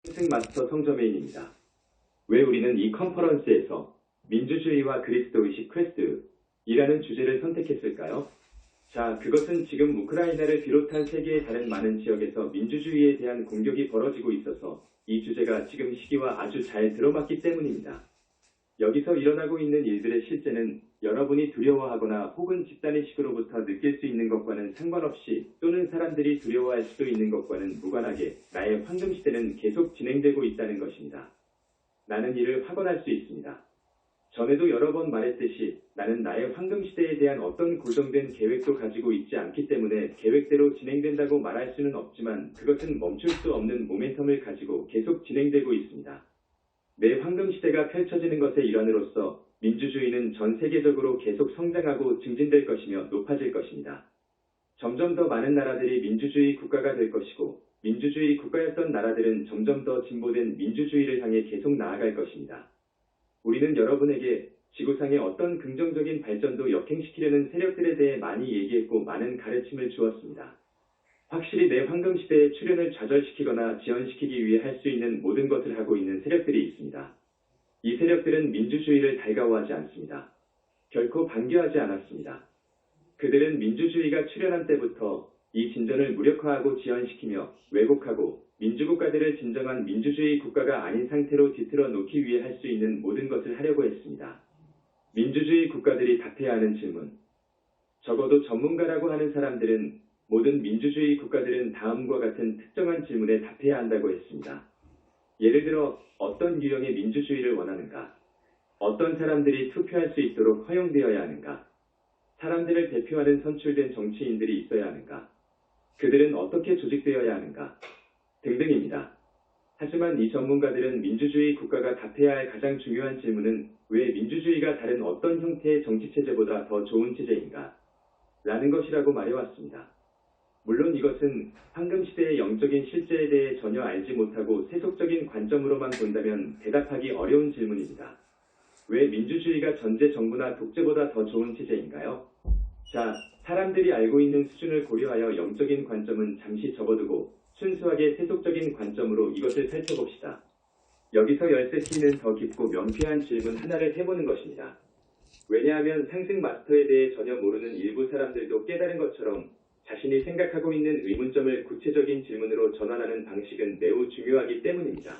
스승 마스터 성저메인입니다. 왜 우리는 이 컨퍼런스에서 민주주의와 그리스도의식 퀘스트이라는 주제를 선택했을까요? 자, 그것은 지금 우크라이나를 비롯한 세계의 다른 많은 지역에서 민주주의에 대한 공격이 벌어지고 있어서 이 주제가 지금 시기와 아주 잘 들어맞기 때문입니다. 여기서 일어나고 있는 일들의 실제는 여러분이 두려워하거나 혹은 집단의식으로부터 느낄 수 있는 것과는 상관없이 또는 사람들이 두려워할 수도 있는 것과는 무관하게 나의 황금시대는 계속 진행되고 있다는 것입니다. 나는 이를 확언할 수 있습니다. 전에도 여러 번 말했듯이 나는 나의 황금시대에 대한 어떤 고정된 계획도 가지고 있지 않기 때문에 계획대로 진행된다고 말할 수는 없지만 그것은 멈출 수 없는 모멘텀을 가지고 계속 진행되고 있습니다. 내 황금시대가 펼쳐지는 것의 일환으로서 민주주의는 전 세계적으로 계속 성장하고 증진될 것이며 높아질 것입니다. 점점 더 많은 나라들이 민주주의 국가가 될 것이고 민주주의 국가였던 나라들은 점점 더 진보된 민주주의를 향해 계속 나아갈 것입니다. 우리는 여러분에게 지구상의 어떤 긍정적인 발전도 역행시키려는 세력들에 대해 많이 얘기했고 많은 가르침을 주었습니다. 확실히 내 황금시대의 출현을 좌절시키거나 지연시키기 위해 할 수 있는 모든 것을 하고 있는 세력들이 있습니다. 이 세력들은 민주주의를 달가워하지 않습니다. 결코 반겨하지 않았습니다. 그들은 민주주의가 출현한 때부터 이 진전을 무력화하고 지연시키며 왜곡하고 민주국가들을 진정한 민주주의 국가가 아닌 상태로 뒤틀어 놓기 위해 할 수 있는 모든 것을 하려고 했습니다. 민주주의 국가들이 답해야 하는 질문. 적어도 전문가라고 하는 사람들은 모든 민주주의 국가들은 다음과 같은 특정한 질문에 답해야 한다고 했습니다. 예를 들어 어떤 유형의 민주주의를 원하는가? 어떤 사람들이 투표할 수 있도록 허용되어야 하는가? 사람들을 대표하는 선출된 정치인들이 있어야 하는가? 그들은 어떻게 조직되어야 하는가? 등등입니다. 하지만 이 전문가들은 민주주의 국가가 답해야 할 가장 중요한 질문은 왜 민주주의가 다른 어떤 형태의 정치체제보다 더 좋은 체제인가? 라는 것이라고 말해왔습니다. 물론 이것은 황금시대의 영적인 실제에 대해 전혀 알지 못하고 세속적인 관점으로만 본다면 대답하기 어려운 질문입니다. 왜 민주주의가 전제 정부나 독재보다 더 좋은 체제인가요? 자, 사람들이 알고 있는 수준을 고려하여 영적인 관점은 잠시 접어두고 순수하게 세속적인 관점으로 이것을 펼쳐봅시다. 여기서 열쇠키는 더 깊고 명쾌한 질문 하나를 해보는 것입니다. 왜냐하면 상승 마스터에 대해 전혀 모르는 일부 사람들도 깨달은 것처럼 자신이 생각하고 있는 의문점을 구체적인 질문으로 전환하는 방식은 매우 중요하기 때문입니다.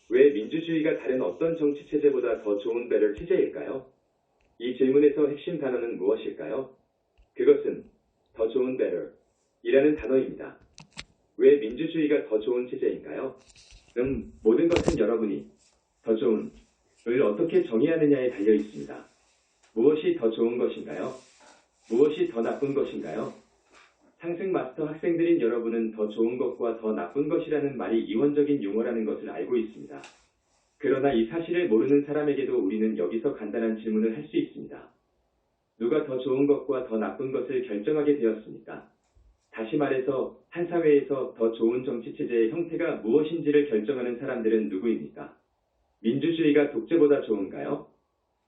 왜 민주주의가 다른 어떤 정치체제보다 더 좋은 better 체제일까요? 이 질문에서 핵심 단어는 무엇일까요? 그것은 더 좋은 better 이라는 단어입니다. 왜 민주주의가 더 좋은 체제인가요? 모든 것은 여러분이 더 좋은 을 어떻게 정의하느냐에 달려 있습니다. 무엇이 더 좋은 것인가요? 무엇이 더 나쁜 것인가요? 상승 마스터 학생들인 여러분은 더 좋은 것과 더 나쁜 것이라는 말이 이원적인 용어라는 것을 알고 있습니다. 그러나 이 사실을 모르는 사람에게도 우리는 여기서 간단한 질문을 할 수 있습니다. 누가 더 좋은 것과 더 나쁜 것을 결정하게 되었습니까? 다시 말해서 한 사회에서 더 좋은 정치체제의 형태가 무엇인지를 결정하는 사람들은 누구입니까? 민주주의가 독재보다 좋은가요?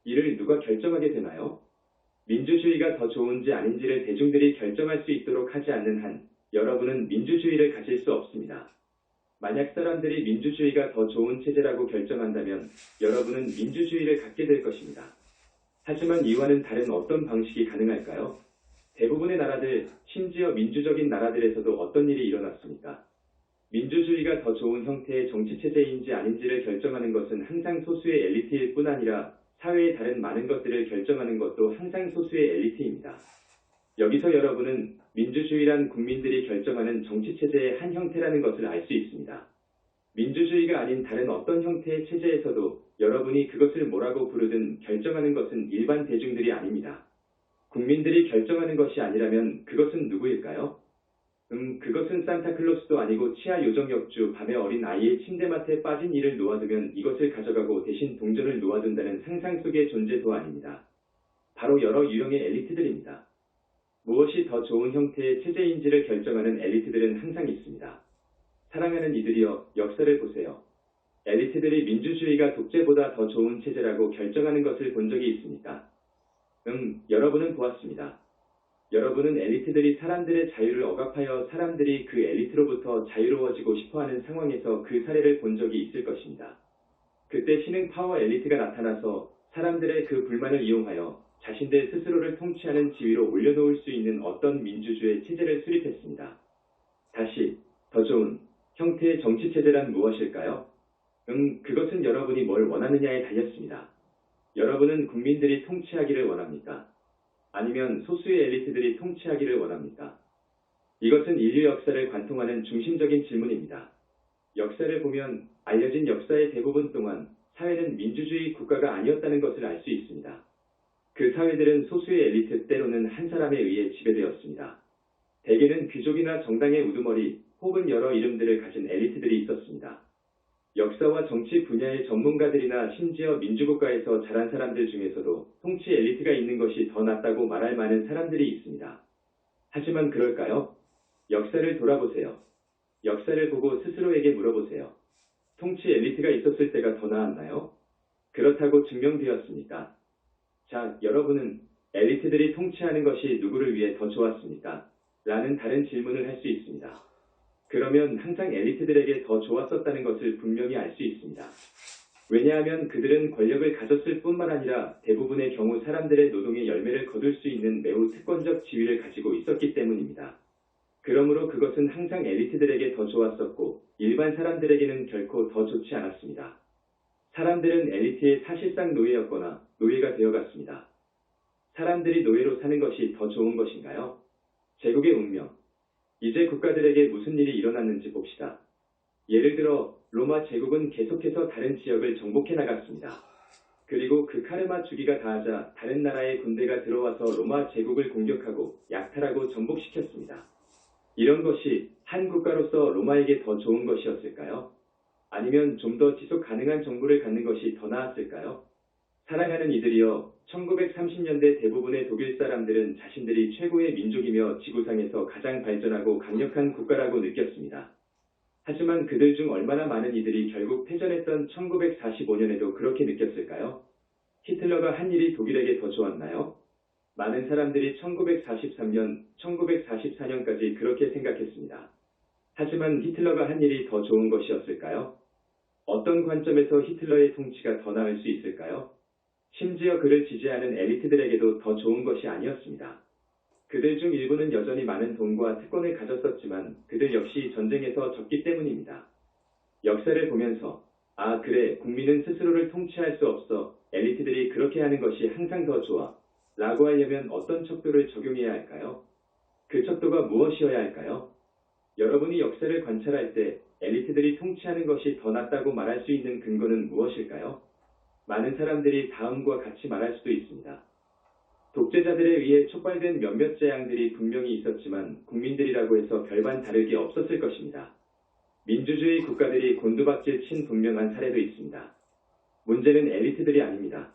이를 누가 결정하게 되나요? 민주주의가 더 좋은지 아닌지를 대중들이 결정할 수 있도록 하지 않는 한 여러분은 민주주의를 가질 수 없습니다. 만약 사람들이 민주주의가 더 좋은 체제라고 결정한다면 여러분은 민주주의를 갖게 될 것입니다. 하지만 이와는 다른 어떤 방식이 가능할까요? 대부분의 나라들, 심지어 민주적인 나라들에서도 어떤 일이 일어났습니까? 민주주의가 더 좋은 형태의 정치체제인지 아닌지를 결정하는 것은 항상 소수의 엘리트일 뿐 아니라 사회의 다른 많은 것들을 결정하는 것도 항상 소수의 엘리트입니다. 여기서 여러분은 민주주의란 국민들이 결정하는 정치체제의 한 형태라는 것을 알 수 있습니다. 민주주의가 아닌 다른 어떤 형태의 체제에서도 여러분이 그것을 뭐라고 부르든 결정하는 것은 일반 대중들이 아닙니다. 국민들이 결정하는 것이 아니라면 그것은 누구일까요? 그것은 산타클로스도 아니고 치아 요정역주 밤에 어린 아이의 침대맡에 빠진 이를 놓아두면 이것을 가져가고 대신 동전을 놓아둔다는 상상 속의 존재도 아닙니다. 바로 여러 유형의 엘리트들입니다. 무엇이 더 좋은 형태의 체제인지를 결정하는 엘리트들은 항상 있습니다. 사랑하는 이들이여, 역사를 보세요. 엘리트들이 민주주의가 독재보다 더 좋은 체제라고 결정하는 것을 본 적이 있습니까? 여러분은 보았습니다. 여러분은 엘리트들이 사람들의 자유를 억압하여 사람들이 그 엘리트로부터 자유로워지고 싶어하는 상황에서 그 사례를 본 적이 있을 것입니다. 그때 신흥 파워 엘리트가 나타나서 사람들의 그 불만을 이용하여 자신들 스스로를 통치하는 지위로 올려놓을 수 있는 어떤 민주주의 체제를 수립했습니다. 다시, 더 좋은 형태의 정치체제란 무엇일까요? 그것은 여러분이 뭘 원하느냐에 달렸습니다. 여러분은 국민들이 통치하기를 원합니까? 아니면 소수의 엘리트들이 통치하기를 원합니까? 이것은 인류 역사를 관통하는 중심적인 질문입니다. 역사를 보면 알려진 역사의 대부분 동안 사회는 민주주의 국가가 아니었다는 것을 알 수 있습니다. 그 사회들은 소수의 엘리트 때로는 한 사람에 의해 지배되었습니다. 대개는 귀족이나 정당의 우두머리 혹은 여러 이름들을 가진 엘리트들이 있었습니다. 역사와 정치 분야의 전문가들이나 심지어 민주국가에서 자란 사람들 중에서도 통치 엘리트가 있는 것이 더 낫다고 말할 많은 사람들이 있습니다. 하지만 그럴까요? 역사를 돌아보세요. 역사를 보고 스스로에게 물어보세요. 통치 엘리트가 있었을 때가 더 나았나요? 그렇다고 증명되었습니까? 자, 여러분은 엘리트들이 통치하는 것이 누구를 위해 더 좋았습니까? 라는 다른 질문을 할 수 있습니다. 그러면 항상 엘리트들에게 더 좋았었다는 것을 분명히 알 수 있습니다. 왜냐하면 그들은 권력을 가졌을 뿐만 아니라 대부분의 경우 사람들의 노동의 열매를 거둘 수 있는 매우 특권적 지위를 가지고 있었기 때문입니다. 그러므로 그것은 항상 엘리트들에게 더 좋았었고 일반 사람들에게는 결코 더 좋지 않았습니다. 사람들은 엘리트의 사실상 노예였거나 노예가 되어갔습니다. 사람들이 노예로 사는 것이 더 좋은 것인가요? 제국의 운명. 이제 국가들에게 무슨 일이 일어났는지 봅시다. 예를 들어 로마 제국은 계속해서 다른 지역을 정복해 나갔습니다. 그리고 그 카르마 주기가 다하자 다른 나라의 군대가 들어와서 로마 제국을 공격하고 약탈하고 전복시켰습니다. 이런 것이 한 국가로서 로마에게 더 좋은 것이었을까요? 아니면 좀 더 지속 가능한 정부를 갖는 것이 더 나았을까요? 사랑하는 이들이여, 1930년대 대부분의 독일 사람들은 자신들이 최고의 민족이며 지구상에서 가장 발전하고 강력한 국가라고 느꼈습니다. 하지만 그들 중 얼마나 많은 이들이 결국 패전했던 1945년에도 그렇게 느꼈을까요? 히틀러가 한 일이 독일에게 더 좋았나요? 많은 사람들이 1943년, 1944년까지 그렇게 생각했습니다. 하지만 히틀러가 한 일이 더 좋은 것이었을까요? 어떤 관점에서 히틀러의 통치가 더 나을 수 있을까요? 심지어 그를 지지하는 엘리트들에게도 더 좋은 것이 아니었습니다. 그들 중 일부는 여전히 많은 돈과 특권을 가졌었지만 그들 역시 전쟁에서 졌기 때문입니다. 역사를 보면서 아 그래 국민은 스스로를 통치할 수 없어 엘리트들이 그렇게 하는 것이 항상 더 좋아 라고 하려면 어떤 척도를 적용해야 할까요? 그 척도가 무엇이어야 할까요? 여러분이 역사를 관찰할 때 엘리트들이 통치하는 것이 더 낫다고 말할 수 있는 근거는 무엇일까요? 많은 사람들이 다음과 같이 말할 수도 있습니다. 독재자들에 의해 촉발된 몇몇 재앙들이 분명히 있었지만 국민들이라고 해서 별반 다를 게 없었을 것입니다. 민주주의 국가들이 곤두박질 친 분명한 사례도 있습니다. 문제는 엘리트들이 아닙니다.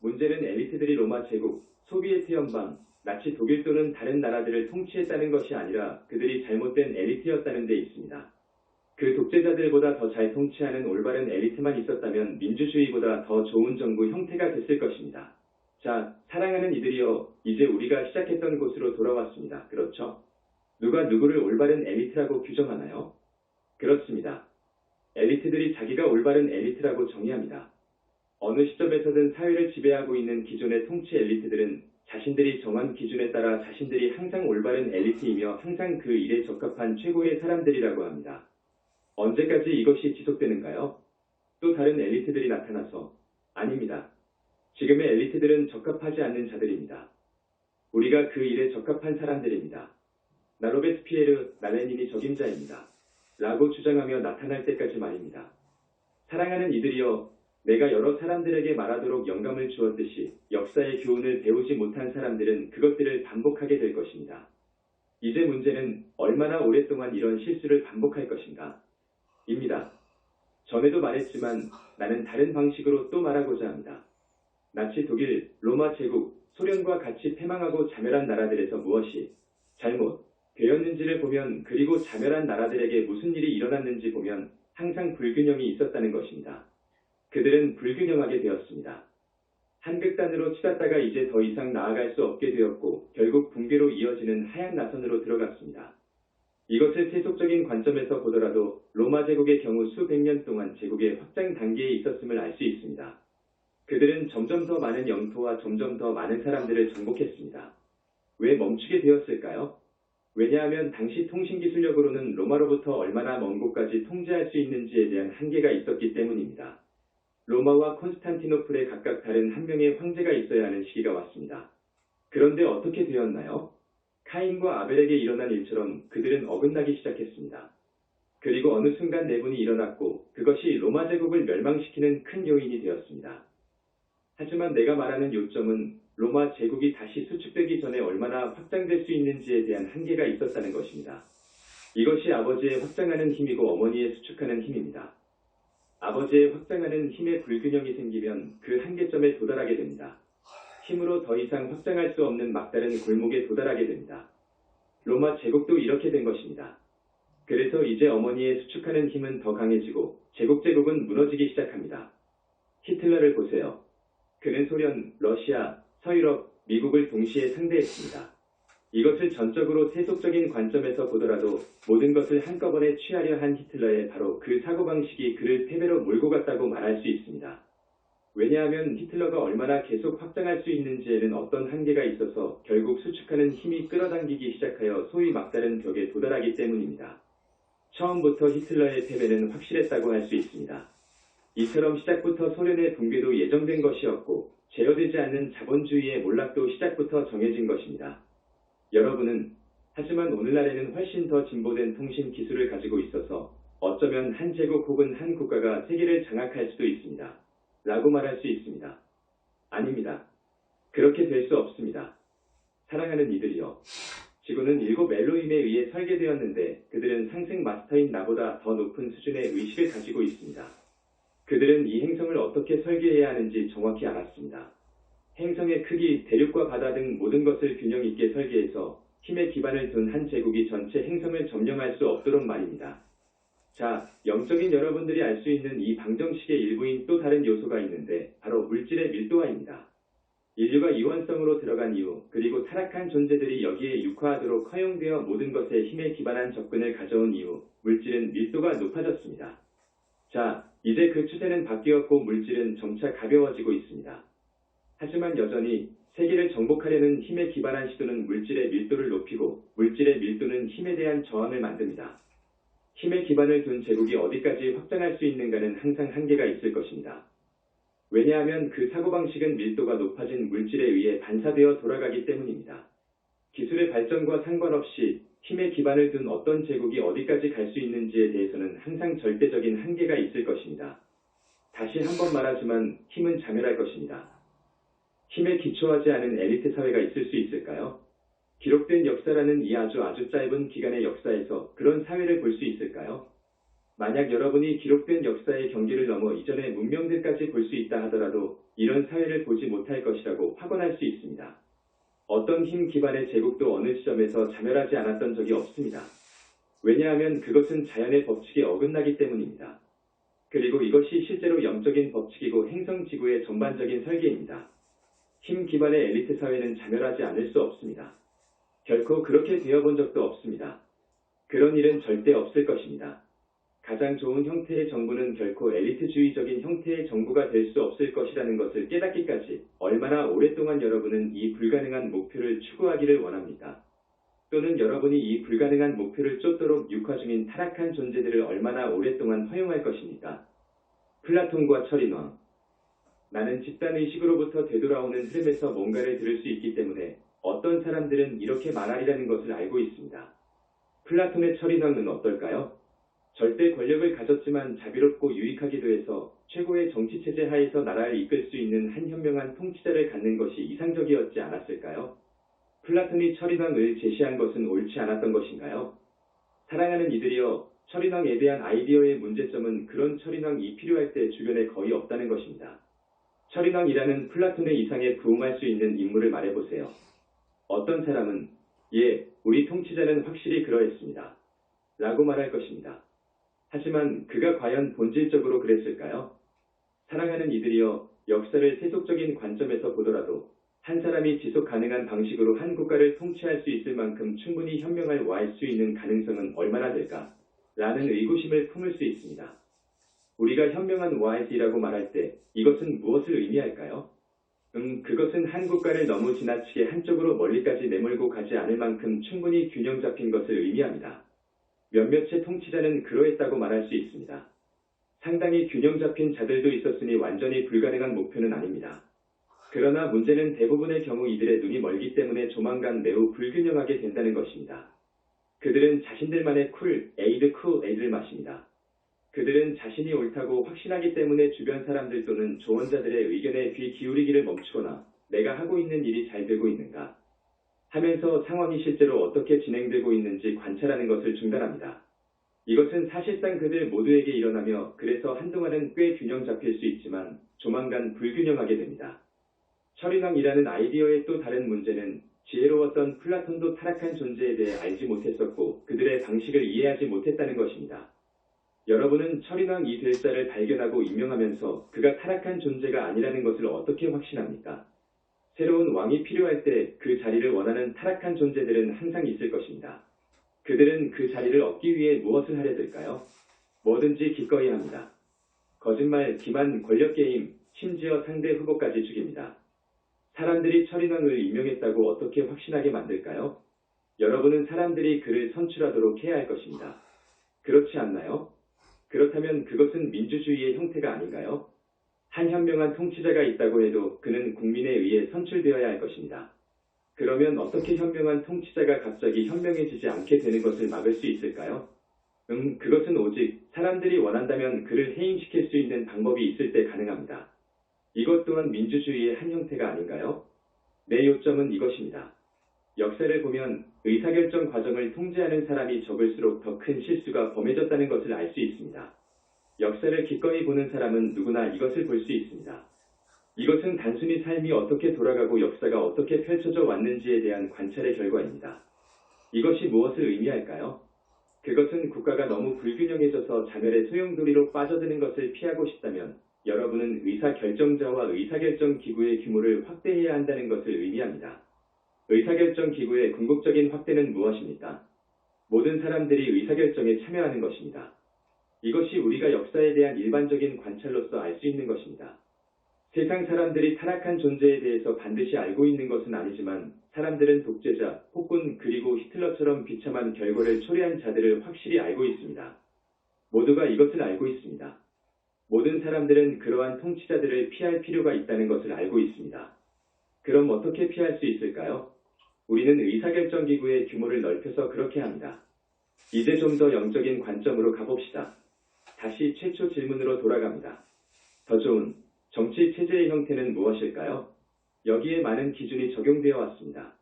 문제는 엘리트들이 로마 제국, 소비에트 연방, 나치 독일 또는 다른 나라들을 통치했다는 것이 아니라 그들이 잘못된 엘리트였다는 데 있습니다. 그 독재자들보다 더 잘 통치하는 올바른 엘리트만 있었다면 민주주의보다 더 좋은 정부 형태가 됐을 것입니다. 자, 사랑하는 이들이여, 이제 우리가 시작했던 곳으로 돌아왔습니다. 그렇죠? 누가 누구를 올바른 엘리트라고 규정하나요? 그렇습니다. 엘리트들이 자기가 올바른 엘리트라고 정의합니다. 어느 시점에서든 사회를 지배하고 있는 기존의 통치 엘리트들은 자신들이 정한 기준에 따라 자신들이 항상 올바른 엘리트이며 항상 그 일에 적합한 최고의 사람들이라고 합니다. 언제까지 이것이 지속되는가요? 또 다른 엘리트들이 나타나서 아닙니다. 지금의 엘리트들은 적합하지 않는 자들입니다. 우리가 그 일에 적합한 사람들입니다. 나 로베스피에르, 나 레닌이 적임자입니다. 라고 주장하며 나타날 때까지 말입니다. 사랑하는 이들이여, 내가 여러 사람들에게 말하도록 영감을 주었듯이 역사의 교훈을 배우지 못한 사람들은 그것들을 반복하게 될 것입니다. 이제 문제는 얼마나 오랫동안 이런 실수를 반복할 것인가? 입니다. 전에도 말했지만 나는 다른 방식으로 또 말하고자 합니다. 나치 독일, 로마 제국, 소련과 같이 패망하고 자멸한 나라들에서 무엇이 잘못 되었는지를 보면 그리고 자멸한 나라들에게 무슨 일이 일어났는지 보면 항상 불균형이 있었다는 것입니다. 그들은 불균형하게 되었습니다. 한 극단으로 치닫다가 이제 더 이상 나아갈 수 없게 되었고 결국 붕괴로 이어지는 하얀 나선으로 들어갔습니다. 이것을 세속적인 관점에서 보더라도 로마 제국의 경우 수백 년 동안 제국의 확장 단계에 있었음을 알 수 있습니다. 그들은 점점 더 많은 영토와 점점 더 많은 사람들을 정복했습니다. 왜 멈추게 되었을까요? 왜냐하면 당시 통신기술력으로는 로마로부터 얼마나 먼 곳까지 통제할 수 있는지에 대한 한계가 있었기 때문입니다. 로마와 콘스탄티노플에 각각 다른 한 명의 황제가 있어야 하는 시기가 왔습니다. 그런데 어떻게 되었나요? 카인과 아벨에게 일어난 일처럼 그들은 어긋나기 시작했습니다. 그리고 어느 순간 내분이 일어났고 그것이 로마 제국을 멸망시키는 큰 요인이 되었습니다. 하지만 내가 말하는 요점은 로마 제국이 다시 수축되기 전에 얼마나 확장될 수 있는지에 대한 한계가 있었다는 것입니다. 이것이 아버지의 확장하는 힘이고 어머니의 수축하는 힘입니다. 아버지의 확장하는 힘의 불균형이 생기면 그 한계점에 도달하게 됩니다. 힘으로 더 이상 확장할 수 없는 막다른 골목에 도달하게 됩니다. 로마 제국도 이렇게 된 것입니다. 그래서 이제 어머니의 수축하는 힘은 더 강해지고 제국은 무너지기 시작합니다. 히틀러를 보세요. 그는 소련, 러시아, 서유럽, 미국을 동시에 상대했습니다. 이것을 전적으로 세속적인 관점에서 보더라도 모든 것을 한꺼번에 취하려 한 히틀러의 바로 그 사고방식이 그를 패배로 몰고 갔다고 말할 수 있습니다. 왜냐하면 히틀러가 얼마나 계속 확장할 수 있는지에는 어떤 한계가 있어서 결국 수축하는 힘이 끌어당기기 시작하여 소위 막다른 벽에 도달하기 때문입니다. 처음부터 히틀러의 패배는 확실했다고 할 수 있습니다. 이처럼 시작부터 소련의 붕괴도 예정된 것이었고 제어되지 않는 자본주의의 몰락도 시작부터 정해진 것입니다. 여러분은 하지만 오늘날에는 훨씬 더 진보된 통신 기술을 가지고 있어서 어쩌면 한 제국 혹은 한 국가가 세계를 장악할 수도 있습니다. 라고 말할 수 있습니다. 아닙니다. 그렇게 될 수 없습니다. 사랑하는 이들이여. 지구는 7 엘로힘에 의해 설계되었는데 그들은 상승 마스터인 나보다 더 높은 수준의 의식을 가지고 있습니다. 그들은 이 행성을 어떻게 설계해야 하는지 정확히 알았습니다. 행성의 크기, 대륙과 바다 등 모든 것을 균형 있게 설계해서 힘의 기반을 둔 한 제국이 전체 행성을 점령할 수 없도록 말입니다. 자, 영적인 여러분들이 알 수 있는 이 방정식의 일부인 또 다른 요소가 있는데 바로 물질의 밀도화입니다. 인류가 이원성으로 들어간 이후 그리고 타락한 존재들이 여기에 육화하도록 허용되어 모든 것에 힘에 기반한 접근을 가져온 이후 물질은 밀도가 높아졌습니다. 자, 이제 그 추세는 바뀌었고 물질은 점차 가벼워지고 있습니다. 하지만 여전히 세계를 정복하려는 힘에 기반한 시도는 물질의 밀도를 높이고 물질의 밀도는 힘에 대한 저항을 만듭니다. 힘의 기반을 둔 제국이 어디까지 확장할 수 있는가는 항상 한계가 있을 것입니다. 왜냐하면 그 사고방식은 밀도가 높아진 물질에 의해 반사되어 돌아가기 때문입니다. 기술의 발전과 상관없이 힘의 기반을 둔 어떤 제국이 어디까지 갈 수 있는지에 대해서는 항상 절대적인 한계가 있을 것입니다. 다시 한번 말하지만 힘은 자멸할 것입니다. 힘에 기초하지 않은 엘리트 사회가 있을 수 있을까요? 기록된 역사라는 이 아주 짧은 기간의 역사에서 그런 사회를 볼 수 있을까요? 만약 여러분이 기록된 역사의 경계를 넘어 이전의 문명들까지 볼 수 있다 하더라도 이런 사회를 보지 못할 것이라고 확언할 수 있습니다. 어떤 힘 기반의 제국도 어느 지점에서 자멸하지 않았던 적이 없습니다. 왜냐하면 그것은 자연의 법칙에 어긋나기 때문입니다. 그리고 이것이 실제로 영적인 법칙이고 행성지구의 전반적인 설계입니다. 힘 기반의 엘리트 사회는 자멸하지 않을 수 없습니다. 결코 그렇게 되어본 적도 없습니다. 그런 일은 절대 없을 것입니다. 가장 좋은 형태의 정부는 결코 엘리트주의적인 형태의 정부가 될 수 없을 것이라는 것을 깨닫기까지 얼마나 오랫동안 여러분은 이 불가능한 목표를 추구하기를 원합니까? 또는 여러분이 이 불가능한 목표를 쫓도록 육화 중인 타락한 존재들을 얼마나 오랫동안 허용할 것입니까? 플라톤과 철인왕. 나는 집단의식으로부터 되돌아오는 흐름에서 뭔가를 들을 수 있기 때문에 어떤 사람들은 이렇게 말하리라는 것을 알고 있습니다. 플라톤의 철인왕은 어떨까요? 절대 권력을 가졌지만 자비롭고 유익하기도 해서 최고의 정치체제 하에서 나라를 이끌 수 있는 한 현명한 통치자를 갖는 것이 이상적이었지 않았을까요? 플라톤이 철인왕을 제시한 것은 옳지 않았던 것인가요? 사랑하는 이들이여, 철인왕에 대한 아이디어의 문제점은 그런 철인왕이 필요할 때 주변에 거의 없다는 것입니다. 철인왕이라는 플라톤의 이상에 부응할 수 있는 인물을 말해보세요. 어떤 사람은 예, 우리 통치자는 확실히 그러했습니다. 라고 말할 것입니다. 하지만 그가 과연 본질적으로 그랬을까요? 사랑하는 이들이여, 역사를 세속적인 관점에서 보더라도 한 사람이 지속 가능한 방식으로 한 국가를 통치할 수 있을 만큼 충분히 현명할 와일 수 있는 가능성은 얼마나 될까? 라는 의구심을 품을 수 있습니다. 우리가 현명한 와이즈라고 말할 때 이것은 무엇을 의미할까요? 그것은 한 국가를 너무 지나치게 한쪽으로 멀리까지 내몰고 가지 않을 만큼 충분히 균형 잡힌 것을 의미합니다. 몇몇의 통치자는 그러했다고 말할 수 있습니다. 상당히 균형 잡힌 자들도 있었으니 완전히 불가능한 목표는 아닙니다. 그러나 문제는 대부분의 경우 이들의 눈이 멀기 때문에 조만간 매우 불균형하게 된다는 것입니다. 그들은 자신들만의 쿨에이드를 마십니다. 그들은 자신이 옳다고 확신하기 때문에 주변 사람들 또는 조언자들의 의견에 귀 기울이기를 멈추거나 내가 하고 있는 일이 잘 되고 있는가 하면서 상황이 실제로 어떻게 진행되고 있는지 관찰하는 것을 중단합니다. 이것은 사실상 그들 모두에게 일어나며 그래서 한동안은 꽤 균형 잡힐 수 있지만 조만간 불균형하게 됩니다. 철인왕이라는 아이디어의 또 다른 문제는 지혜로웠던 플라톤도 타락한 존재에 대해 알지 못했었고 그들의 방식을 이해하지 못했다는 것입니다. 여러분은 철인왕 이 될 자를 발견하고 임명하면서 그가 타락한 존재가 아니라는 것을 어떻게 확신합니까? 새로운 왕이 필요할 때 그 자리를 원하는 타락한 존재들은 항상 있을 것입니다. 그들은 그 자리를 얻기 위해 무엇을 하려 들까요? 뭐든지 기꺼이 합니다. 거짓말, 기만, 권력게임, 심지어 상대 후보까지 죽입니다. 사람들이 철인왕을 임명했다고 어떻게 확신하게 만들까요? 여러분은 사람들이 그를 선출하도록 해야 할 것입니다. 그렇지 않나요? 그렇다면 그것은 민주주의의 형태가 아닌가요? 한 현명한 통치자가 있다고 해도 그는 국민에 의해 선출되어야 할 것입니다. 그러면 어떻게 현명한 통치자가 갑자기 현명해지지 않게 되는 것을 막을 수 있을까요? 그것은 오직 사람들이 원한다면 그를 해임시킬 수 있는 방법이 있을 때 가능합니다. 이것 또한 민주주의의 한 형태가 아닌가요? 내 요점은 이것입니다. 역사를 보면 의사결정 과정을 통제하는 사람이 적을수록 더 큰 실수가 범해졌다는 것을 알 수 있습니다. 역사를 기꺼이 보는 사람은 누구나 이것을 볼 수 있습니다. 이것은 단순히 삶이 어떻게 돌아가고 역사가 어떻게 펼쳐져 왔는지에 대한 관찰의 결과입니다. 이것이 무엇을 의미할까요? 그것은 국가가 너무 불균형해져서 자멸의 소용돌이로 빠져드는 것을 피하고 싶다면 여러분은 의사결정자와 의사결정 기구의 규모를 확대해야 한다는 것을 의미합니다. 의사결정 기구의 궁극적인 확대는 무엇입니까? 모든 사람들이 의사결정에 참여하는 것입니다. 이것이 우리가 역사에 대한 일반적인 관찰로서 알 수 있는 것입니다. 세상 사람들이 타락한 존재에 대해서 반드시 알고 있는 것은 아니지만 사람들은 독재자, 폭군 그리고 히틀러처럼 비참한 결과를 초래한 자들을 확실히 알고 있습니다. 모두가 이것을 알고 있습니다. 모든 사람들은 그러한 통치자들을 피할 필요가 있다는 것을 알고 있습니다. 그럼 어떻게 피할 수 있을까요? 우리는 의사결정기구의 규모를 넓혀서 그렇게 합니다. 이제 좀 더 영적인 관점으로 가봅시다. 다시 최초 질문으로 돌아갑니다. 더 좋은 정치 체제의 형태는 무엇일까요? 여기에 많은 기준이 적용되어 왔습니다.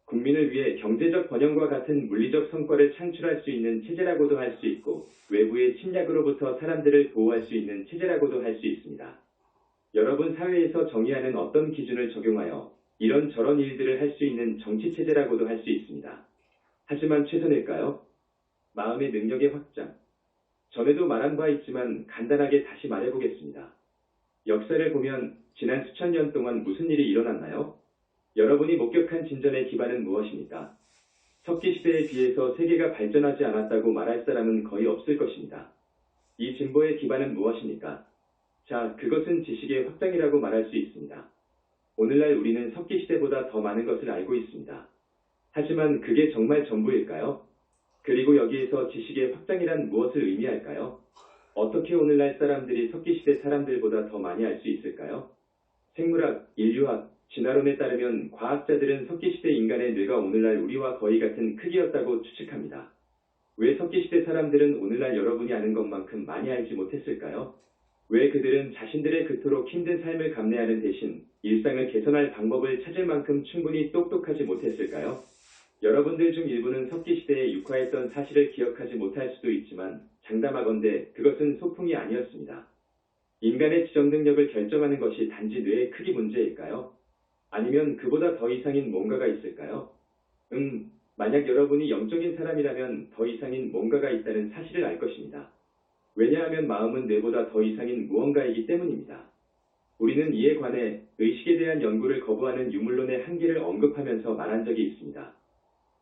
국민을 위해 경제적 번영과 같은 물리적 성과를 창출할 수 있는 체제라고도 할 수 있고 외부의 침략으로부터 사람들을 보호할 수 있는 체제라고도 할 수 있습니다. 여러분 사회에서 정의하는 어떤 기준을 적용하여 이런저런 일들을 할 수 있는 정치체제라고도 할 수 있습니다. 하지만 최선일까요? 마음의 능력의 확장. 전에도 말한 바 있지만 간단하게 다시 말해보겠습니다. 역사를 보면 지난 수천 년 동안 무슨 일이 일어났나요? 여러분이 목격한 진전의 기반은 무엇입니까? 석기시대에 비해서 세계가 발전하지 않았다고 말할 사람은 거의 없을 것입니다. 이 진보의 기반은 무엇입니까? 자, 그것은 지식의 확장이라고 말할 수 있습니다. 오늘날 우리는 석기시대보다 더 많은 것을 알고 있습니다. 하지만 그게 정말 전부일까요? 그리고 여기에서 지식의 확장이란 무엇을 의미할까요? 어떻게 오늘날 사람들이 석기시대 사람들보다 더 많이 알 수 있을까요? 생물학, 인류학, 진화론에 따르면 과학자들은 석기시대 인간의 뇌가 오늘날 우리와 거의 같은 크기였다고 추측합니다. 왜 석기시대 사람들은 오늘날 여러분이 아는 것만큼 많이 알지 못했을까요? 왜 그들은 자신들의 그토록 힘든 삶을 감내하는 대신 일상을 개선할 방법을 찾을 만큼 충분히 똑똑하지 못했을까요? 여러분들 중 일부는 석기시대에 육화했던 사실을 기억하지 못할 수도 있지만 장담하건대 그것은 소풍이 아니었습니다. 인간의 지적 능력을 결정하는 것이 단지 뇌의 크기 문제일까요? 아니면 그보다 더 이상인 뭔가가 있을까요? 만약 여러분이 영적인 사람이라면 더 이상인 뭔가가 있다는 사실을 알 것입니다. 왜냐하면 마음은 뇌보다 더 이상인 무언가이기 때문입니다. 우리는 이에 관해 의식에 대한 연구를 거부하는 유물론의 한계를 언급하면서 말한 적이 있습니다.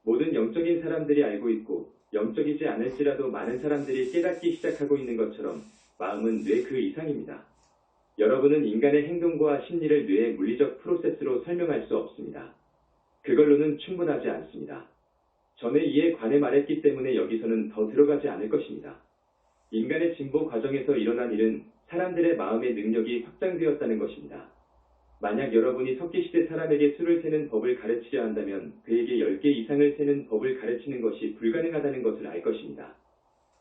모든 영적인 사람들이 알고 있고 영적이지 않을지라도 많은 사람들이 깨닫기 시작하고 있는 것처럼 마음은 뇌 그 이상입니다. 여러분은 인간의 행동과 심리를 뇌의 물리적 프로세스로 설명할 수 없습니다. 그걸로는 충분하지 않습니다. 전에 이에 관해 말했기 때문에 여기서는 더 들어가지 않을 것입니다. 인간의 진보 과정에서 일어난 일은 사람들의 마음의 능력이 확장되었다는 것입니다. 만약 여러분이 석기시대 사람에게 수를 세는 법을 가르치려 한다면 그에게 10개 이상을 세는 법을 가르치는 것이 불가능하다는 것을 알 것입니다.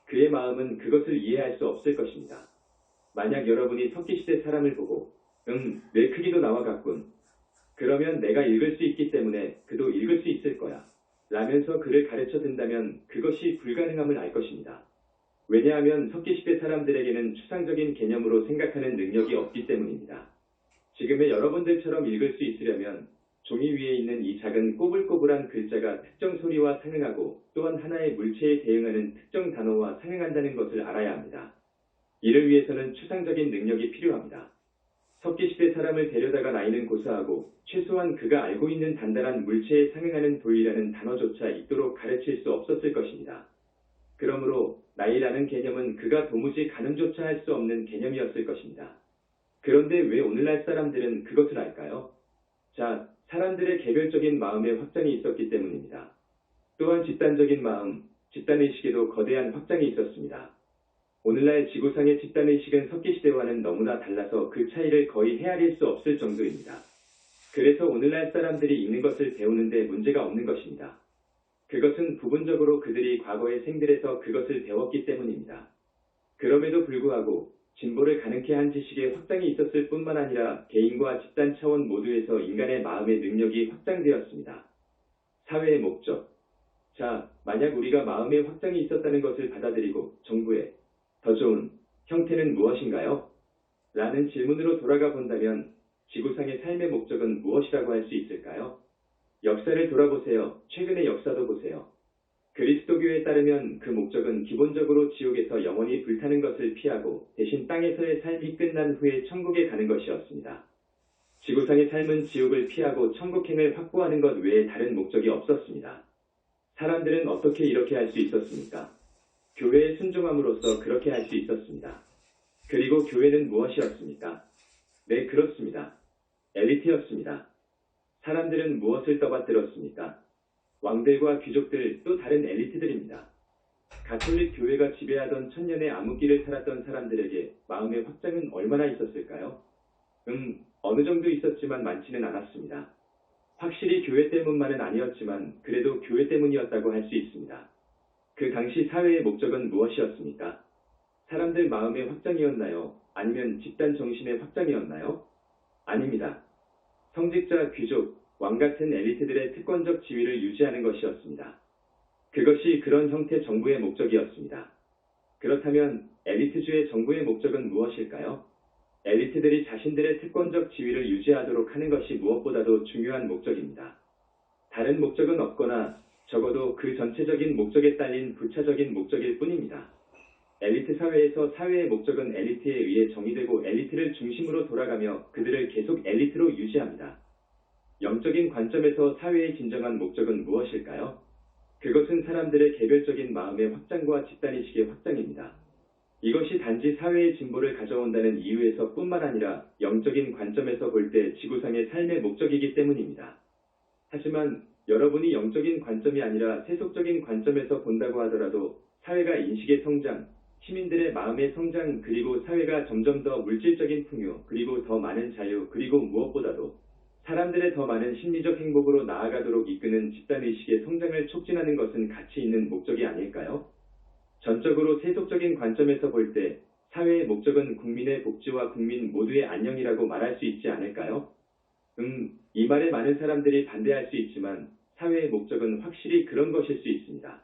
그의 마음은 그것을 이해할 수 없을 것입니다. 만약 여러분이 석기시대 사람을 보고 뇌 크기도 나와 같군. 그러면 내가 읽을 수 있기 때문에 그도 읽을 수 있을 거야. 라면서 그를 가르쳐 든다면 그것이 불가능함을 알 것입니다. 왜냐하면 석기시대 사람들에게는 추상적인 개념으로 생각하는 능력이 없기 때문입니다. 지금의 여러분들처럼 읽을 수 있으려면 종이 위에 있는 이 작은 꼬불꼬불한 글자가 특정 소리와 상응하고 또한 하나의 물체에 대응하는 특정 단어와 상응한다는 것을 알아야 합니다. 이를 위해서는 추상적인 능력이 필요합니다. 석기시대 사람을 데려다가 나이는 고사하고 최소한 그가 알고 있는 단단한 물체에 상응하는 돌이라는 단어조차 있도록 가르칠 수 없었을 것입니다. 그러므로 나이라는 개념은 그가 도무지 가늠조차 할 수 없는 개념이었을 것입니다. 그런데 왜 오늘날 사람들은 그것을 알까요? 자, 사람들의 개별적인 마음의 확장이 있었기 때문입니다. 또한 집단적인 마음, 집단의식에도 거대한 확장이 있었습니다. 오늘날 지구상의 집단의식은 석기시대와는 너무나 달라서 그 차이를 거의 헤아릴 수 없을 정도입니다. 그래서 오늘날 사람들이 읽는 것을 배우는데 문제가 없는 것입니다. 그것은 부분적으로 그들이 과거의 생들에서 그것을 배웠기 때문입니다. 그럼에도 불구하고 진보를 가능케 한 지식의 확장이 있었을 뿐만 아니라 개인과 집단 차원 모두에서 인간의 마음의 능력이 확장되었습니다. 사회의 목적. 자, 만약 우리가 마음의 확장이 있었다는 것을 받아들이고 정부의 더 좋은 형태는 무엇인가요? 라는 질문으로 돌아가 본다면 지구상의 삶의 목적은 무엇이라고 할 수 있을까요? 역사를 돌아보세요. 최근의 역사도 보세요. 그리스도교에 따르면 그 목적은 기본적으로 지옥에서 영원히 불타는 것을 피하고 대신 땅에서의 삶이 끝난 후에 천국에 가는 것이었습니다. 지구상의 삶은 지옥을 피하고 천국행을 확보하는 것 외에 다른 목적이 없었습니다. 사람들은 어떻게 이렇게 할 수 있었습니까? 교회에 순종함으로써 그렇게 할 수 있었습니다. 그리고 교회는 무엇이었습니까? 네, 그렇습니다. 엘리트였습니다. 사람들은 무엇을 떠받들었습니까? 왕들과 귀족들, 또 다른 엘리트들입니다. 가톨릭 교회가 지배하던 천년의 암흑기를 살았던 사람들에게 마음의 확장은 얼마나 있었을까요? 어느 정도 있었지만 많지는 않았습니다. 확실히 교회 때문만은 아니었지만 그래도 교회 때문이었다고 할 수 있습니다. 그 당시 사회의 목적은 무엇이었습니까? 사람들 마음의 확장이었나요? 아니면 집단 정신의 확장이었나요? 아닙니다. 성직자, 귀족, 왕 같은 엘리트들의 특권적 지위를 유지하는 것이었습니다. 그것이 그런 형태 정부의 목적이었습니다. 그렇다면 엘리트주의 정부의 목적은 무엇일까요? 엘리트들이 자신들의 특권적 지위를 유지하도록 하는 것이 무엇보다도 중요한 목적입니다. 다른 목적은 없거나 적어도 그 전체적인 목적에 딸린 부차적인 목적일 뿐입니다. 엘리트 사회에서 사회의 목적은 엘리트에 의해 정의되고 엘리트를 중심으로 돌아가며 그들을 계속 엘리트로 유지합니다. 영적인 관점에서 사회의 진정한 목적은 무엇일까요? 그것은 사람들의 개별적인 마음의 확장과 집단의식의 확장입니다. 이것이 단지 사회의 진보를 가져온다는 이유에서 뿐만 아니라 영적인 관점에서 볼 때 지구상의 삶의 목적이기 때문입니다. 하지만 여러분이 영적인 관점이 아니라 세속적인 관점에서 본다고 하더라도 사회가 인식의 성장, 시민들의 마음의 성장, 그리고 사회가 점점 더 물질적인 풍요, 그리고 더 많은 자유, 그리고 무엇보다도 사람들의 더 많은 심리적 행복으로 나아가도록 이끄는 집단의식의 성장을 촉진하는 것은 가치 있는 목적이 아닐까요? 전적으로 세속적인 관점에서 볼 때 사회의 목적은 국민의 복지와 국민 모두의 안녕이라고 말할 수 있지 않을까요? 이 말에 많은 사람들이 반대할 수 있지만 사회의 목적은 확실히 그런 것일 수 있습니다.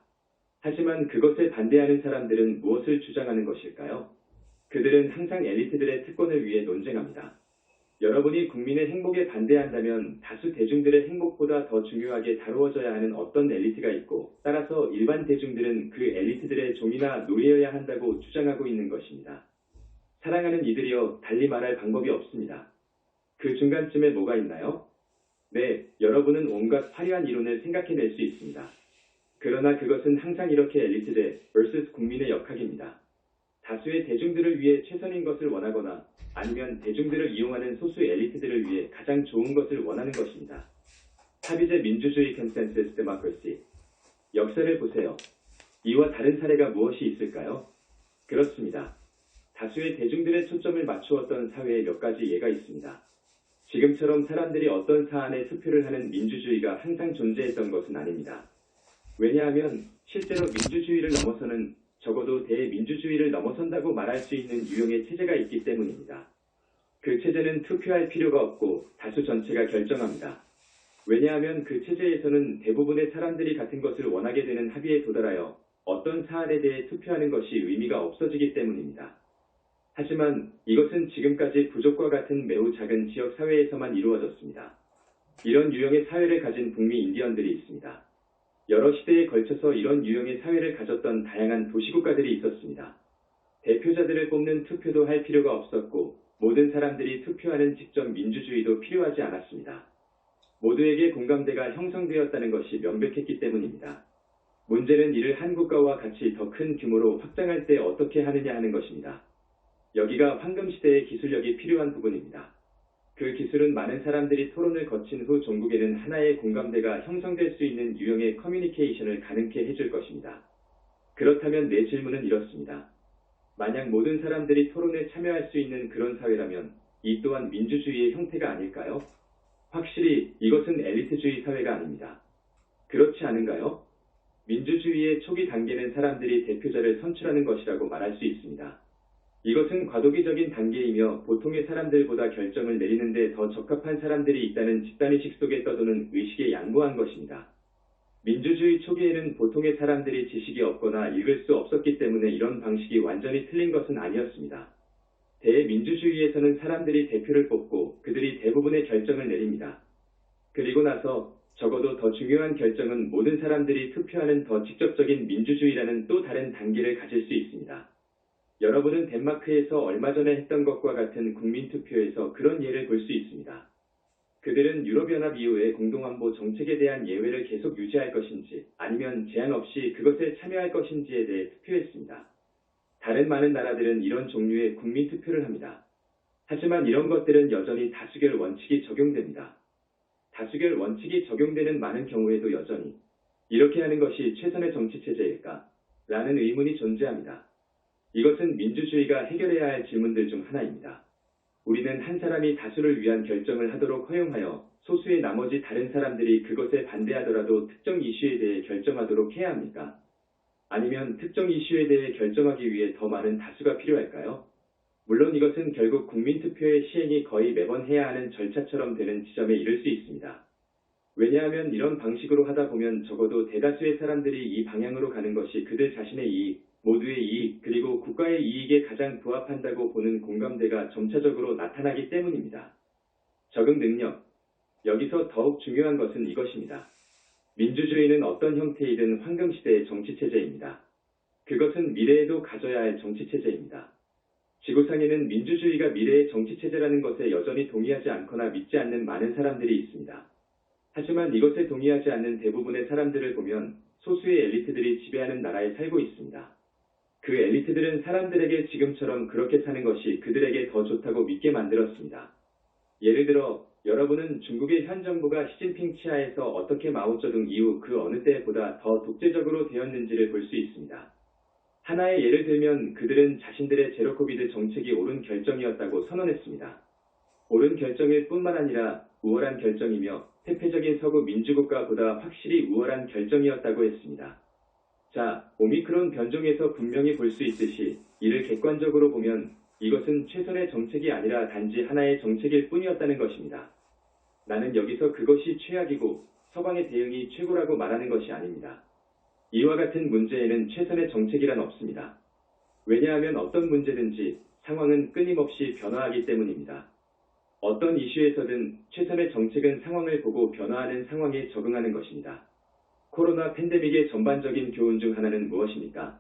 하지만 그것에 반대하는 사람들은 무엇을 주장하는 것일까요? 그들은 항상 엘리트들의 특권을 위해 논쟁합니다. 여러분이 국민의 행복에 반대한다면 다수 대중들의 행복보다 더 중요하게 다루어져야 하는 어떤 엘리트가 있고, 따라서 일반 대중들은 그 엘리트들의 종이나 노예여야 한다고 주장하고 있는 것입니다. 사랑하는 이들이여, 달리 말할 방법이 없습니다. 그 중간쯤에 뭐가 있나요? 네, 여러분은 온갖 화려한 이론을 생각해낼 수 있습니다. 그러나 그것은 항상 이렇게 엘리트대 vs 국민의 역학입니다. 다수의 대중들을 위해 최선인 것을 원하거나 아니면 대중들을 이용하는 소수 엘리트들을 위해 가장 좋은 것을 원하는 것입니다. 합의제 민주주의 컨센서스 데모크라시. 역사를 보세요. 이와 다른 사례가 무엇이 있을까요? 그렇습니다. 다수의 대중들의 초점을 맞추었던 사회에 몇 가지 예가 있습니다. 지금처럼 사람들이 어떤 사안에 투표를 하는 민주주의가 항상 존재했던 것은 아닙니다. 왜냐하면 실제로 민주주의를 넘어서는, 적어도 대민주주의를 넘어선다고 말할 수 있는 유형의 체제가 있기 때문입니다. 그 체제는 투표할 필요가 없고 다수 전체가 결정합니다. 왜냐하면 그 체제에서는 대부분의 사람들이 같은 것을 원하게 되는 합의에 도달하여 어떤 사안에 대해 투표하는 것이 의미가 없어지기 때문입니다. 하지만 이것은 지금까지 부족과 같은 매우 작은 지역 사회에서만 이루어졌습니다. 이런 유형의 사회를 가진 북미 인디언들이 있습니다. 여러 시대에 걸쳐서 이런 유형의 사회를 가졌던 다양한 도시국가들이 있었습니다. 대표자들을 뽑는 투표도 할 필요가 없었고, 모든 사람들이 투표하는 직접 민주주의도 필요하지 않았습니다. 모두에게 공감대가 형성되었다는 것이 명백했기 때문입니다. 문제는 이를 한 국가와 같이 더 큰 규모로 확장할 때 어떻게 하느냐 하는 것입니다. 여기가 황금시대의 기술력이 필요한 부분입니다. 그 기술은 많은 사람들이 토론을 거친 후 종국에는 하나의 공감대가 형성될 수 있는 유형의 커뮤니케이션을 가능케 해줄 것입니다. 그렇다면 내 질문은 이렇습니다. 만약 모든 사람들이 토론에 참여할 수 있는 그런 사회라면 이 또한 민주주의의 형태가 아닐까요? 확실히 이것은 엘리트주의 사회가 아닙니다. 그렇지 않은가요? 민주주의의 초기 단계는 사람들이 대표자를 선출하는 것이라고 말할 수 있습니다. 이것은 과도기적인 단계이며 보통의 사람들보다 결정을 내리는데 더 적합한 사람들이 있다는 집단의식 속에 떠도는 의식에 양보한 것입니다. 민주주의 초기에는 보통의 사람들이 지식이 없거나 읽을 수 없었기 때문에 이런 방식이 완전히 틀린 것은 아니었습니다. 대민주주의에서는 사람들이 대표를 뽑고 그들이 대부분의 결정을 내립니다. 그리고 나서 적어도 더 중요한 결정은 모든 사람들이 투표하는 더 직접적인 민주주의라는 또 다른 단계를 가질 수 있습니다. 여러분은 덴마크에서 얼마 전에 했던 것과 같은 국민투표에서 그런 예를 볼 수 있습니다. 그들은 유럽연합 이후의 공동안보 정책에 대한 예외를 계속 유지할 것인지 아니면 제한 없이 그것에 참여할 것인지에 대해 투표했습니다. 다른 많은 나라들은 이런 종류의 국민투표를 합니다. 하지만 이런 것들은 여전히 다수결 원칙이 적용됩니다. 다수결 원칙이 적용되는 많은 경우에도 여전히 이렇게 하는 것이 최선의 정치체제일까? 라는 의문이 존재합니다. 이것은 민주주의가 해결해야 할 질문들 중 하나입니다. 우리는 한 사람이 다수를 위한 결정을 하도록 허용하여 소수의 나머지 다른 사람들이 그것에 반대하더라도 특정 이슈에 대해 결정하도록 해야 합니까? 아니면 특정 이슈에 대해 결정하기 위해 더 많은 다수가 필요할까요? 물론 이것은 결국 국민투표의 시행이 거의 매번 해야 하는 절차처럼 되는 지점에 이를 수 있습니다. 왜냐하면 이런 방식으로 하다 보면 적어도 대다수의 사람들이 이 방향으로 가는 것이 그들 자신의 이익, 모두의 이익, 그리고 국가의 이익에 가장 부합한다고 보는 공감대가 점차적으로 나타나기 때문입니다. 적응 능력. 여기서 더욱 중요한 것은 이것입니다. 민주주의는 어떤 형태이든 황금시대의 정치체제입니다. 그것은 미래에도 가져야 할 정치체제입니다. 지구상에는 민주주의가 미래의 정치체제라는 것에 여전히 동의하지 않거나 믿지 않는 많은 사람들이 있습니다. 하지만 이것에 동의하지 않는 대부분의 사람들을 보면 소수의 엘리트들이 지배하는 나라에 살고 있습니다. 그 엘리트들은 사람들에게 지금처럼 그렇게 사는 것이 그들에게 더 좋다고 믿게 만들었습니다. 예를 들어 여러분은 중국의 현 정부가 시진핑 치하에서 어떻게 마오쩌둥 이후 그 어느 때보다 더 독재적으로 되었는지를 볼 수 있습니다. 하나의 예를 들면 그들은 자신들의 제로 코비드 정책이 옳은 결정이었다고 선언했습니다. 옳은 결정일 뿐만 아니라 우월한 결정이며 태폐적인 서구 민주국가보다 확실히 우월한 결정이었다고 했습니다. 자, 오미크론 변종에서 분명히 볼 수 있듯이 이를 객관적으로 보면 이것은 최선의 정책이 아니라 단지 하나의 정책일 뿐이었다는 것입니다. 나는 여기서 그것이 최악이고 서방의 대응이 최고라고 말하는 것이 아닙니다. 이와 같은 문제에는 최선의 정책이란 없습니다. 왜냐하면 어떤 문제든지 상황은 끊임없이 변화하기 때문입니다. 어떤 이슈에서든 최선의 정책은 상황을 보고 변화하는 상황에 적응하는 것입니다. 코로나 팬데믹의 전반적인 교훈 중 하나는 무엇입니까?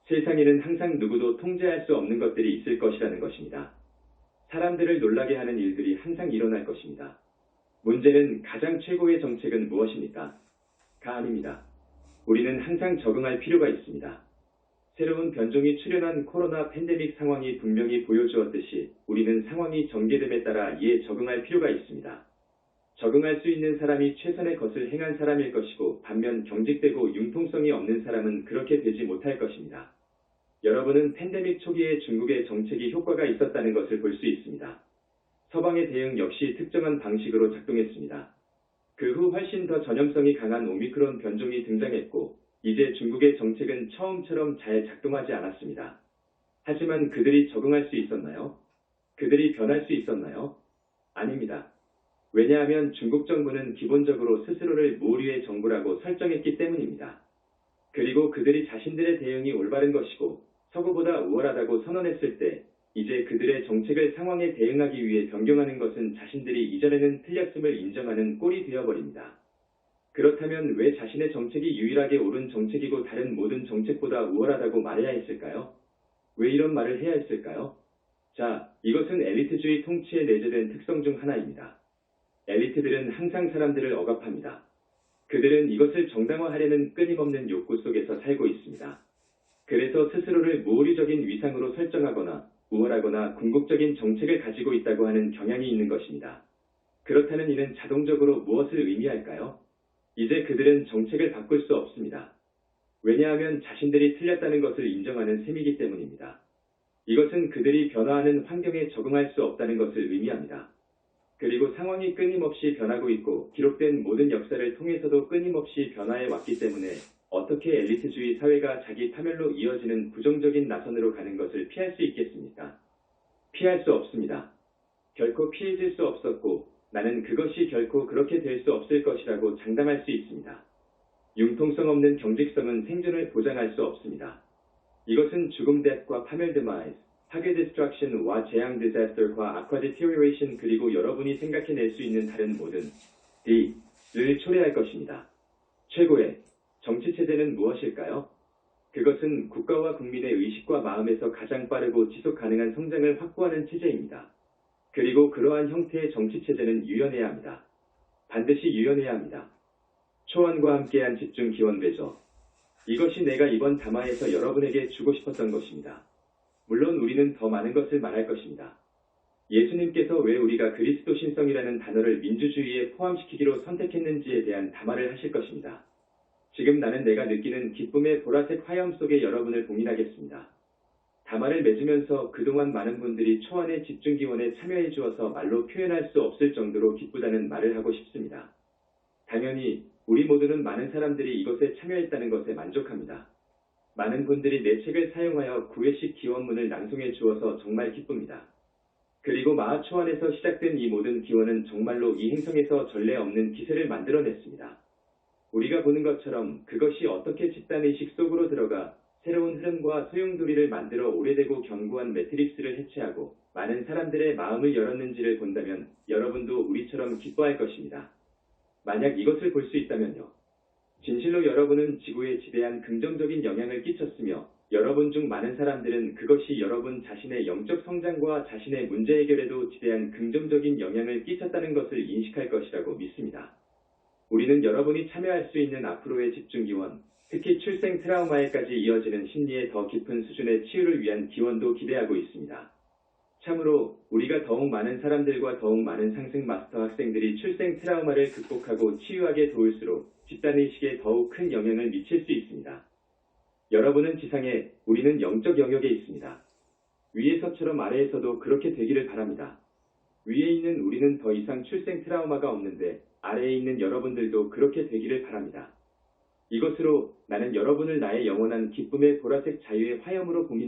세상에는 항상 누구도 통제할 수 없는 것들이 있을 것이라는 것입니다. 사람들을 놀라게 하는 일들이 항상 일어날 것입니다. 문제는 가장 최고의 정책은 무엇입니까? 가 아닙니다. 우리는 항상 적응할 필요가 있습니다. 새로운 변종이 출현한 코로나 팬데믹 상황이 분명히 보여주었듯이 우리는 상황이 전개됨에 따라 이에 적응할 필요가 있습니다. 적응할 수 있는 사람이 최선의 것을 행한 사람일 것이고 반면 경직되고 융통성이 없는 사람은 그렇게 되지 못할 것입니다. 여러분은 팬데믹 초기에 중국의 정책이 효과가 있었다는 것을 볼 수 있습니다. 서방의 대응 역시 특정한 방식으로 작동했습니다. 그 후 훨씬 더 전염성이 강한 오미크론 변종이 등장했고 이제 중국의 정책은 처음처럼 잘 작동하지 않았습니다. 하지만 그들이 적응할 수 있었나요? 그들이 변할 수 있었나요? 아닙니다. 왜냐하면 중국 정부는 기본적으로 스스로를 무오류의 정부라고 설정했기 때문입니다. 그리고 그들이 자신들의 대응이 올바른 것이고 서구보다 우월하다고 선언했을 때 이제 그들의 정책을 상황에 대응하기 위해 변경하는 것은 자신들이 이전에는 틀렸음을 인정하는 꼴이 되어버립니다. 그렇다면 왜 자신의 정책이 유일하게 옳은 정책이고 다른 모든 정책보다 우월하다고 말해야 했을까요? 왜 이런 말을 해야 했을까요? 자, 이것은 엘리트주의 통치에 내재된 특성 중 하나입니다. 엘리트들은 항상 사람들을 억압합니다. 그들은 이것을 정당화하려는 끊임없는 욕구 속에서 살고 있습니다. 그래서 스스로를 무오류적인 위상으로 설정하거나 우월하거나 궁극적인 정책을 가지고 있다고 하는 경향이 있는 것입니다. 그렇다는 이는 자동적으로 무엇을 의미할까요? 이제 그들은 정책을 바꿀 수 없습니다. 왜냐하면 자신들이 틀렸다는 것을 인정하는 셈이기 때문입니다. 이것은 그들이 변화하는 환경에 적응할 수 없다는 것을 의미합니다. 그리고 상황이 끊임없이 변하고 있고 기록된 모든 역사를 통해서도 끊임없이 변화해 왔기 때문에 어떻게 엘리트주의 사회가 자기 파멸로 이어지는 부정적인 나선으로 가는 것을 피할 수 있겠습니까? 피할 수 없습니다. 결코 피해질 수 없었고 나는 그것이 결코 그렇게 될 수 없을 것이라고 장담할 수 있습니다. 융통성 없는 경직성은 생존을 보장할 수 없습니다. 이것은 죽음 death과 파멸 demise, 파괴 destruction과 재앙 disaster과 악화 deterioration 그리고 여러분이 생각해낼 수 있는 다른 모든 D를 초래할 것입니다. 최고의 정치체제는 무엇일까요? 그것은 국가와 국민의 의식과 마음에서 가장 빠르고 지속 가능한 성장을 확보하는 체제입니다. 그리고 그러한 형태의 정치체제는 유연해야 합니다. 반드시 유연해야 합니다. 초원과 함께한 집중 기원 배조. 이것이 내가 이번 담화에서 여러분에게 주고 싶었던 것입니다. 물론 우리는 더 많은 것을 말할 것입니다. 예수님께서 왜 우리가 그리스도 신성이라는 단어를 민주주의에 포함시키기로 선택했는지에 대한 담화를 하실 것입니다. 지금 나는 내가 느끼는 기쁨의 보라색 화염 속에 여러분을 봉인하겠습니다. 담화를 맺으면서 그동안 많은 분들이 초안의 집중기원에 참여해 주어서 말로 표현할 수 없을 정도로 기쁘다는 말을 하고 싶습니다. 당연히 우리 모두는 많은 사람들이 이것에 참여했다는 것에 만족합니다. 많은 분들이 내 책을 사용하여 구회식 기원문을 낭송해 주어서 정말 기쁩니다. 그리고 마하 초안에서 시작된 이 모든 기원은 정말로 이 행성에서 전례 없는 기세를 만들어냈습니다. 우리가 보는 것처럼 그것이 어떻게 집단의식 속으로 들어가 새로운 흐름과 소용돌이를 만들어 오래되고 견고한 매트릭스를 해체하고 많은 사람들의 마음을 열었는지를 본다면 여러분도 우리처럼 기뻐할 것입니다. 만약 이것을 볼 수 있다면요. 진실로 여러분은 지구에 지대한 긍정적인 영향을 끼쳤으며 여러분 중 많은 사람들은 그것이 여러분 자신의 영적 성장과 자신의 문제 해결에도 지대한 긍정적인 영향을 끼쳤다는 것을 인식할 것이라고 믿습니다. 우리는 여러분이 참여할 수 있는 앞으로의 집중기원, 특히 출생 트라우마에까지 이어지는 심리의 더 깊은 수준의 치유를 위한 기원도 기대하고 있습니다. 참으로 우리가 더욱 많은 사람들과 더욱 많은 상승 마스터 학생들이 출생 트라우마를 극복하고 치유하게 도울수록 집단의식에 더욱 큰 영향을 미칠 수 있습니다. 여러분은 지상에, 우리는 영적 영역에 있습니다. 위에서처럼 아래에서도 그렇게 되기를 바랍니다. 위에 있는 우리는 더 이상 출생 트라우마가 없는데 아래에 있는 여러분들도 그렇게 되기를 바랍니다. 이것으로 나는 여러분을 나의 영원한 기쁨의 보라색 자유의 화염으로 봉인